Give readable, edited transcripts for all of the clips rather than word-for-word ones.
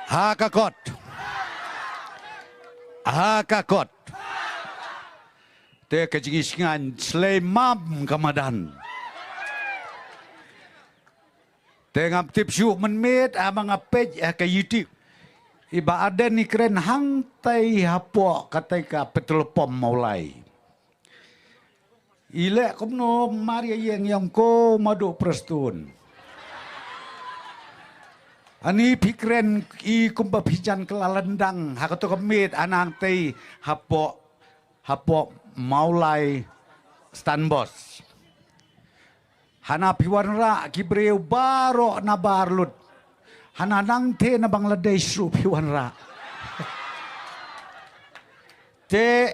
Hakakot. Hakakot. Te kejengisngan Sleimam Kamadan. Tengap tip syuk menmet amang apej ke YouTube. Iba ada ni keren hangtai hapok katai ka petelpom maulai. Ilek kumno Maria yang ko madu prestun. Ani pikren I kumpa pijan kelalendang hakato kemit anang tei hapok maulai stanbos. Hana piwanra kibreu baro na barlut. Hana nang te na Bangladesh ru piwanra. Te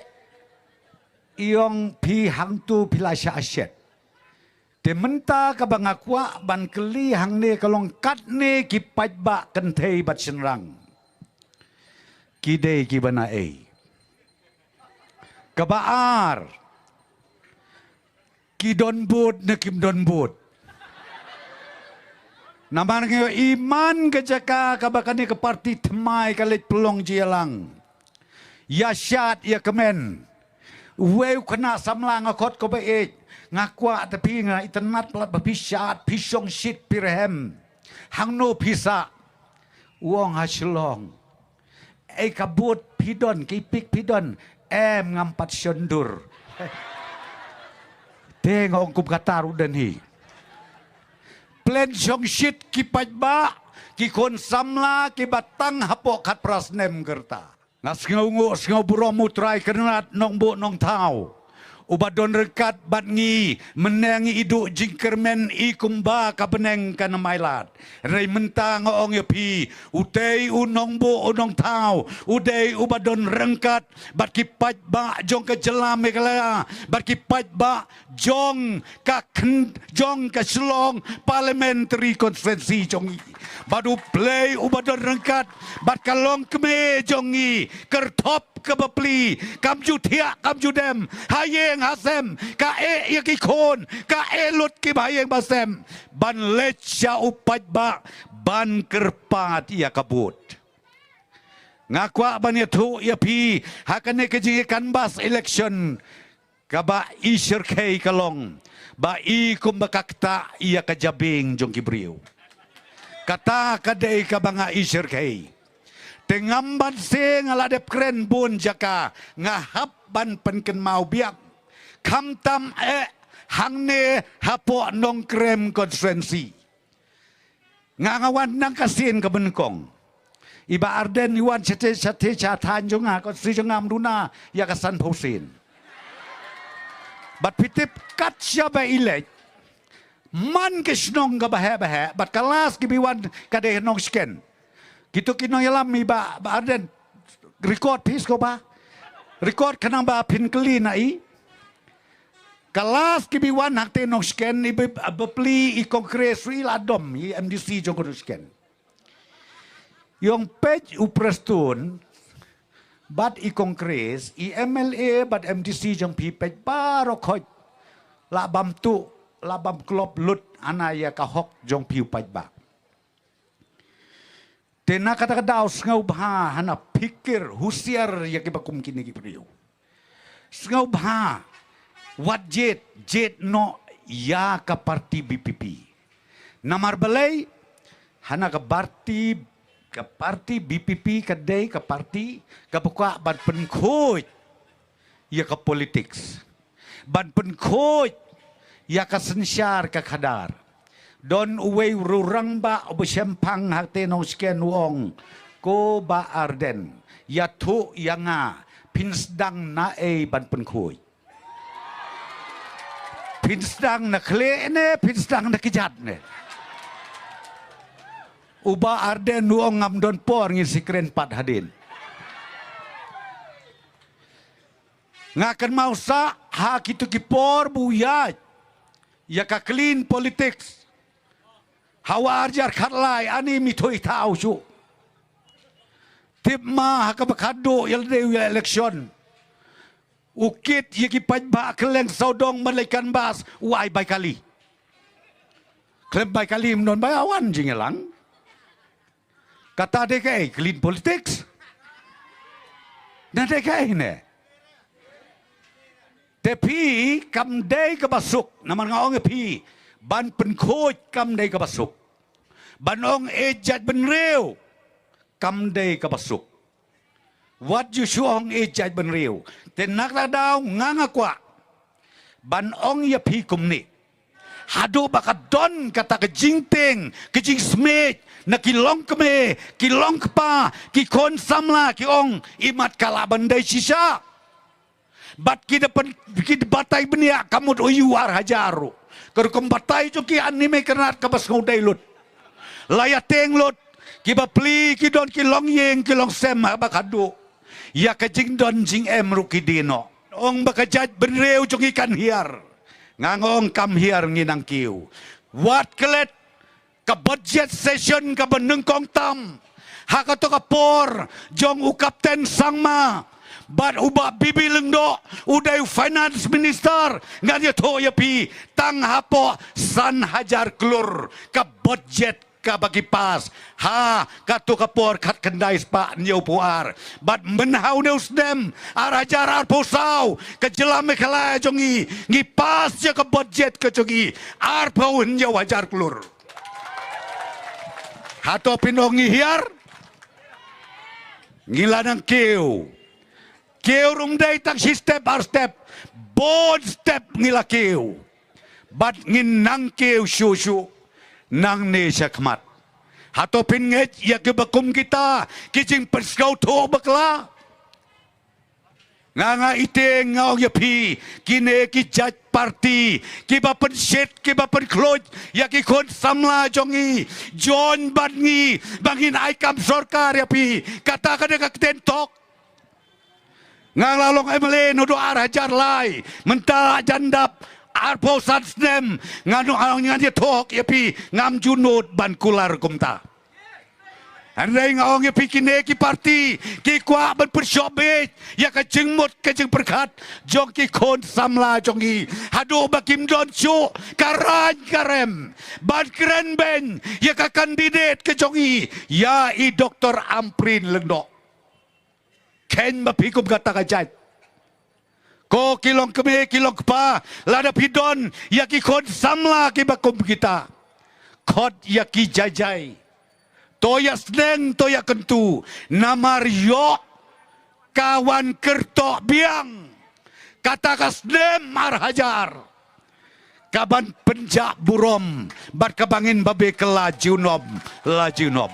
iyong pi hangtu pilasya asyet. Te menta ka bangakwa ban keli hang ne kalong kat ne ki pajba kentei bat senrang. Kidei ki bana ei. Kabaar. Ki don bud ne kim don bud. Naman ngayo iman kejaka kabakani ke parti temai kalit pelong jialang. Ya syat ya kemen. Weu kena samlang akot ko baik. Ngakwa tapi nga itenat pelat berpisat pisong shit pirehem. Hang no pisa. Uang hasilong. Kabut pidon kipik pidon. Ngampat sendur. Tengok kum kata rudan hi. Plan song shit kipat ba. Kikon samla kibatang hapok kat prasnem kerta. Ngas ngau buromu try kenat nong bu nong tau. Ubadon rekat bat ngi menangi iduk jingkermen I kumba ka beneng ka namailat. Rai mentang ong yapi utei unong bu unong tau udei ubadon rengkat bat kipat ba jong ka jelam kala bat kipat ba jong ka selong parliamentary conference jong badu play ubadon rengkat bat kalong keme jongi kertop ke bepli kamju tiak kamju dem hayeng hasem ka yakikon ka lut ki hayeng basem ban lecha upat ba ban kerpat ia kabut ngakwa ban itu ia pi hakane kejikan bas election kaba isir kay kalong ba I kumbakakta ia kajabing jong kibriu kata kadai ka banga isir kay tengamban se ngaladep keren bun jaka ngahap ban penken mau biak kamtam hangne hapo nong krem konferensi ngangawan nang kasin ke benkong iba arden iwan sate chatan jonga konfri jongam duna ya kasan posin bat pitip kat syaba ilek man kesnong ga bahe bat kalas kibiwan kade nong sken gitu kino yalam mi ba arden record pis ko ba record kanang ba pin keli na I kalas kibiwan hak te nong sken I bepli I kongres ri ladom I MDC jong kono sken yung page uprestun bat I kongres I MLA bat MDC jong pi page baro khoj labam tu labam klop lut anaya kahok jong piu page ba tena kata-kata sengau bah hana pikir husiar ya kibakum kini kipriu. Sengau bah wat jet no ya ka parti BPP. Namar balai hana ka parti BPP kadai ka parti ka buka ban penkoj ya ka politics. Ban penkoj ya ka sensyar ka kadar. Don uwe rurang ba obsempang hakte nong sken wong ko ba arden ya tu yanga pinsdang na ban penkuy pinsdang na kle ne pinsdang na kijat ne uba arden wong ngam don por ngin sikren pat hadin ngakan mau sa ha kitu kipor buyat ya ka clean politics hawa arjar khatlai ani mitoi tau su tip ma hakabakado yalde election ukit yaki pajba keleng saudong malaikan bas uai bai kali klem bai kali non bai awan jingelang Kata DKI, clean politics. Nah DKI ni. Tapi kamdai kebasuk, naman nga ong pi, ban penkhoj kamdai kebasuk. Ban ong ejat benrew, kamdai kebasuk. Wat you ong ejat benrew, tenak la daw ngangakwa. Ban ong ya pi kumni. Hado baka don kata kejingting, kejing smet, na kilong keme, kilong kepa, ki kon samla, ki ong imat kala bandai sisa. Bat kita batai benia kamu uyuar hajaru. Kalau batai tu ki anime kenat kabas ngudai lut. Layateng lut, ki bapli, ki don ki long yeng, ki long sem bakadu. Ya kejing don jing em ruki dino. Ong bakajat benreu cung ikan hiar. Ngangong kam hiar nginang kiu. Wat kelet ka budget session ka benengkong tam. Hakato ka por jong u kapten sangma. Bat uba bibi lengdo uday finance minister ngadia to ya pi tang hapo san hajar klur ka budget ka bagi pas ha katu kapor kat kendai spa nyau puar bat menhau neus dem arajar ar posau ke jelam kala jongi ngi pas je ka budget ke jongi ar pau nyau hajar klur hato pinong ngi hiar ngilanang keu rumdai tak si step ar step board step ngila keu bat nginang keu shu nang ne syakmat. Hato pinget ya kebakum kita kijing perskau to bakla. Nganga ite ngau ya pi kine ki judge party ki bapen shit ki bapen kloj ya ki kon samla jongi John Bangi bangin aikam sorkar ya pi kata kada ka tentok. Ngalalong emele nudo arajar lai mentah jandap arpo satsnem nganu along ngadi tok yapi ngam junut ban kular kumta andai ngaong yapi kineki parti ki kwa ban persyobet ya ka jengmut ka jeng perkat jong ki kon samla jongi hado bakim don chu karan karem ban keren ben ya ka kandidat ke jongi ya i doktor Amprin lengdo ken mapikum kata kajat ko kilong keme kilong pa lada pidon yaki kon samla ki bakum kita kod yaki jajai toya sneng toya kentu namar yo kawan kerto biang kata kasnem mar hajar kaban penjak burom bat kabangin babe kelajunom lajunom